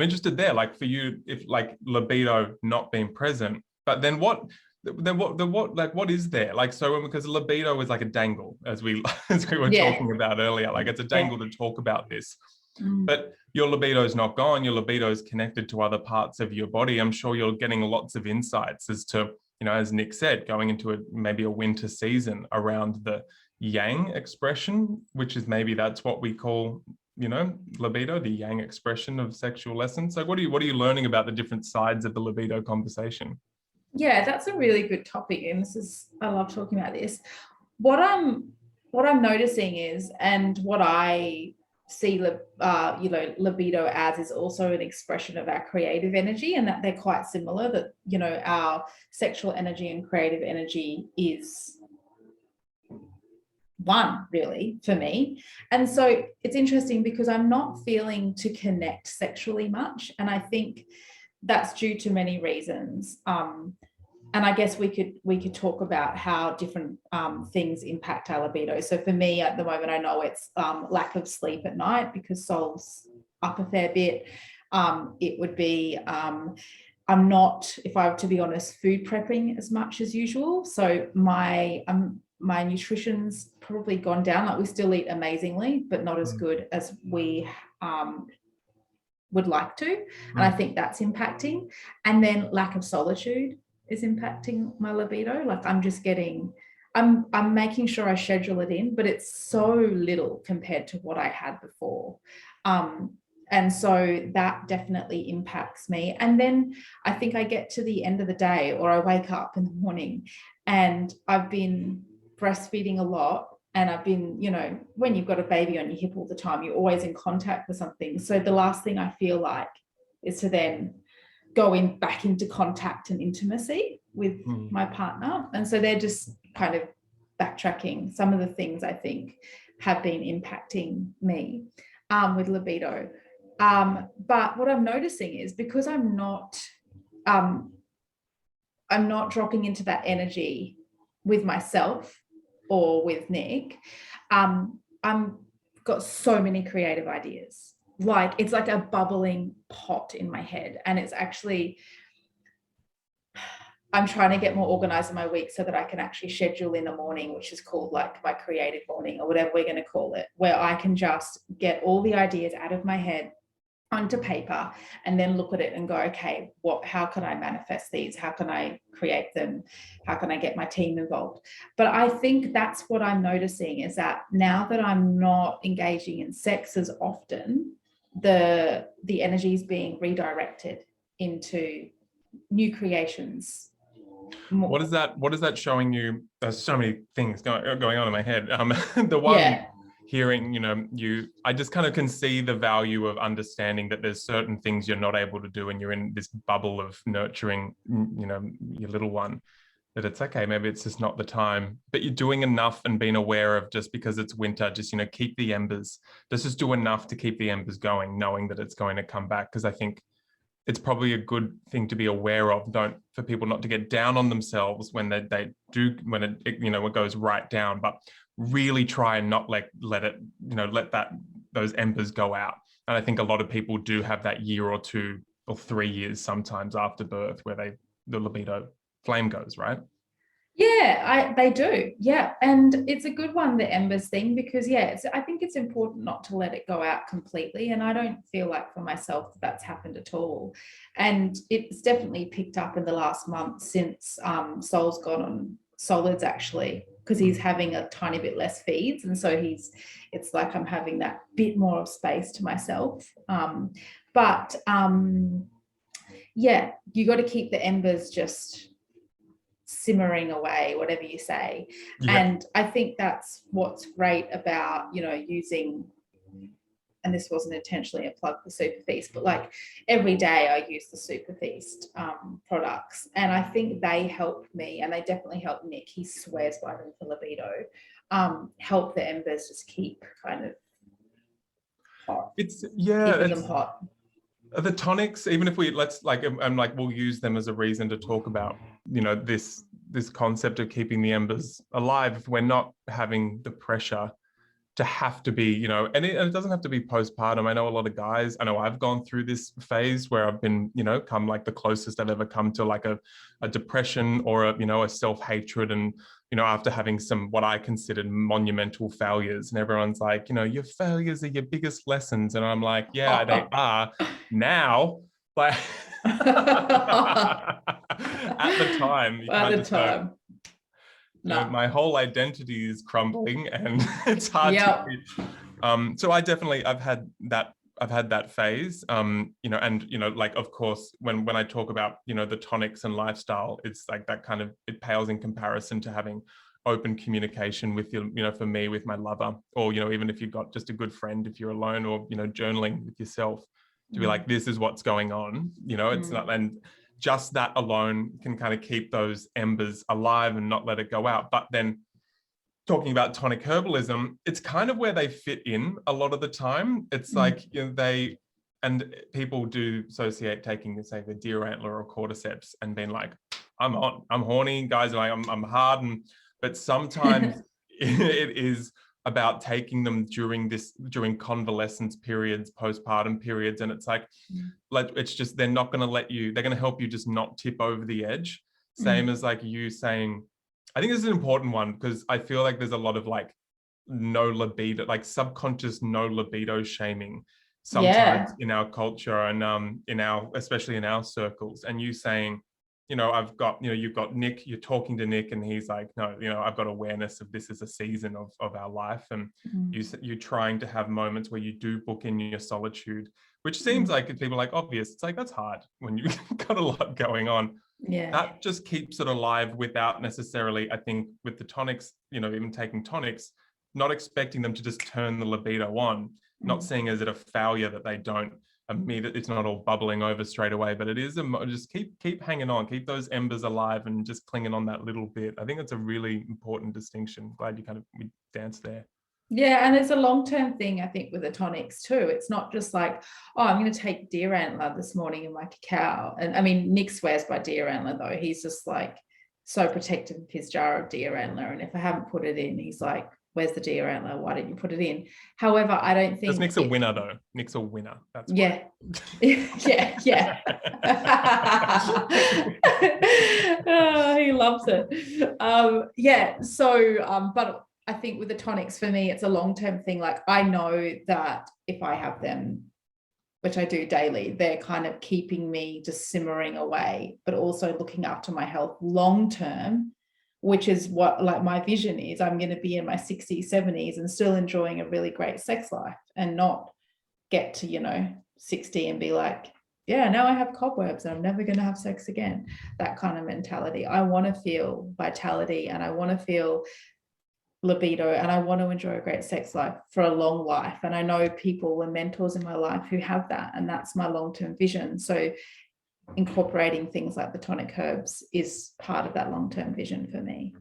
I'm interested there, like for you, if like libido not being present, but then what is there? Like, so because libido is like a dangle, as we were talking about earlier, like it's a dangle to talk about this. But your libido is not gone. Your libido is connected to other parts of your body. I'm sure you're getting lots of insights as to, as Nick said, going into maybe a winter season around the yang expression, which is maybe that's what we call, libido, the yang expression of sexual essence. So what are you learning about the different sides of the libido conversation? Yeah, that's a really good topic. And I love talking about this. What I'm noticing is, and what I see libido as, is also an expression of our creative energy, and that they're quite similar, that our sexual energy and creative energy is one, really, for me. And so it's interesting because I'm not feeling to connect sexually much, and I think that's due to many reasons. And I guess we could talk about how different things impact our libido. So for me at the moment, I know it's lack of sleep at night, because Sol's up a fair bit. It would be, I'm not, if I were to be honest, food prepping as much as usual. So my nutrition's probably gone down. Like, we still eat amazingly, but not as good as we would like to. And I think that's impacting. And then lack of solitude is impacting my libido. Like, I'm making sure I schedule it in, but it's so little compared to what I had before. And so that definitely impacts me. And then I think I get to the end of the day, or I wake up in the morning, and I've been breastfeeding a lot. And I've been, when you've got a baby on your hip all the time, you're always in contact with something. So the last thing I feel like is to then go back into contact and intimacy with my partner. And so they're just kind of backtracking some of the things I think have been impacting me with libido. But what I'm noticing is, because I'm not dropping into that energy with myself or with Nick, I'm got so many creative ideas. Like, it's like a bubbling pot in my head. And it's actually, I'm trying to get more organized in my week so that I can actually schedule in a morning, which is called like my creative morning, or whatever we're going to call it, where I can just get all the ideas out of my head onto paper, and then look at it and go, okay, how can I manifest these? How can I create them? How can I get my team involved? But I think that's what I'm noticing, is that now that I'm not engaging in sex as often, the energy is being redirected into new creations. What is that showing you? There's so many things going on in my head. The one hearing, I just kind of can see the value of understanding that there's certain things you're not able to do, and you're in this bubble of nurturing, your little one, that it's okay, maybe it's just not the time, but you're doing enough and being aware of, just because it's winter, just, keep the embers. Let's just do enough to keep the embers going, knowing that it's going to come back. Because I think it's probably a good thing to be aware of, for people not to get down on themselves when they do, when it goes right down, but really try and not let it, let those embers go out. And I think a lot of people do have that year or 2 or 3 years sometimes after birth where the libido flame goes, right? Yeah, they do. Yeah. And it's a good one, the embers thing, because I think it's important not to let it go out completely. And I don't feel like for myself that's happened at all. And it's definitely picked up in the last month since Sol's gone on solids, actually, because he's having a tiny bit less feeds. And so it's like I'm having that bit more of space to myself. But you got to keep the embers just simmering away, whatever you say. And I think that's what's great about using, and this wasn't intentionally a plug for Super Feast, but like every day I use the Super Feast products, and I think they help me, and they definitely help Nick. He swears by them for libido. Help the embers just keep kind of hot. Keeping them hot. The tonics, even if we'll use them as a reason to talk about, this concept of keeping the embers alive. If we're not having the pressure to have to be, you know, and it doesn't have to be postpartum. I know a lot of guys, I know I've gone through this phase where I've been, you know, come like the closest I've ever come to like a depression or a, you know, a self-hatred. And, you know, after having some, what I considered monumental failures, and everyone's like, you know, your failures are your biggest lessons. And I'm like, yeah, they are now. Like at the time, you At can't the just go, time. you know, No. my whole identity is crumbling and it's hard Yep. to so I've had that phase, you know, and, you know, like, of course, when I talk about, you know, the tonics and lifestyle, it's like that kind of, it pales in comparison to having open communication with your, you know, for me, with my lover, or, you know, even if you've got just a good friend, if you're alone, or, you know, journaling with yourself, to be like, this is what's going on, you know, it's not, and just that alone can kind of keep those embers alive and not let it go out. But then talking about tonic herbalism, it's kind of where they fit in a lot of the time. It's like, you know, and people do associate taking, say, the deer antler or cordyceps and being like, I'm horny, guys, like I'm hard, but sometimes it is about taking them during convalescence periods, postpartum periods, and it's like it's just, they're not going to let you, they're going to help you just not tip over the edge. Same as like you saying, I think this is an important one, because I feel like there's a lot of like no libido, like subconscious no libido shaming sometimes in our culture, and especially in our circles. And you saying, you know, I've got, you know, you've got Nick, you're talking to Nick and he's like, no, you know, I've got awareness of this as a season of our life. And you're trying to have moments where you do book in your solitude, which seems like people like obvious. It's like, that's hard when you've got a lot going on. Yeah. That just keeps it alive without necessarily, I think, with the tonics, you know, even taking tonics, not expecting them to just turn the libido on, not seeing as it a failure that they don't immediately, it's not all bubbling over straight away, but it is just keep hanging on, keep those embers alive and just clinging on that little bit. I think that's a really important distinction. Glad you we danced there. Yeah, and it's a long-term thing, I think, with the tonics too. It's not just like, oh, I'm going to take deer antler this morning in my cacao. And I mean, Nick swears by deer antler though. He's just like so protective of his jar of deer antler. And if I haven't put it in, he's like, where's the deer antler? Why didn't you put it in? However, I don't think Nick's a winner though. Nick's a winner. That's yeah. Yeah. Oh, he loves it. Yeah. So, but I think with the tonics, for me, it's a long-term thing. Like, I know that if I have them, which I do daily, they're kind of keeping me just simmering away, but also looking after my health long-term, which is what like my vision is. I'm going to be in my 60s, 70s and still enjoying a really great sex life, and not get to, you know, 60 and be like, yeah, now I have cobwebs and I'm never going to have sex again. That kind of mentality. I want to feel vitality and I want to feel libido and I want to enjoy a great sex life for a long life. And I know people and mentors in my life who have that, and that's my long-term vision. So incorporating things like the tonic herbs is part of that long-term vision for me.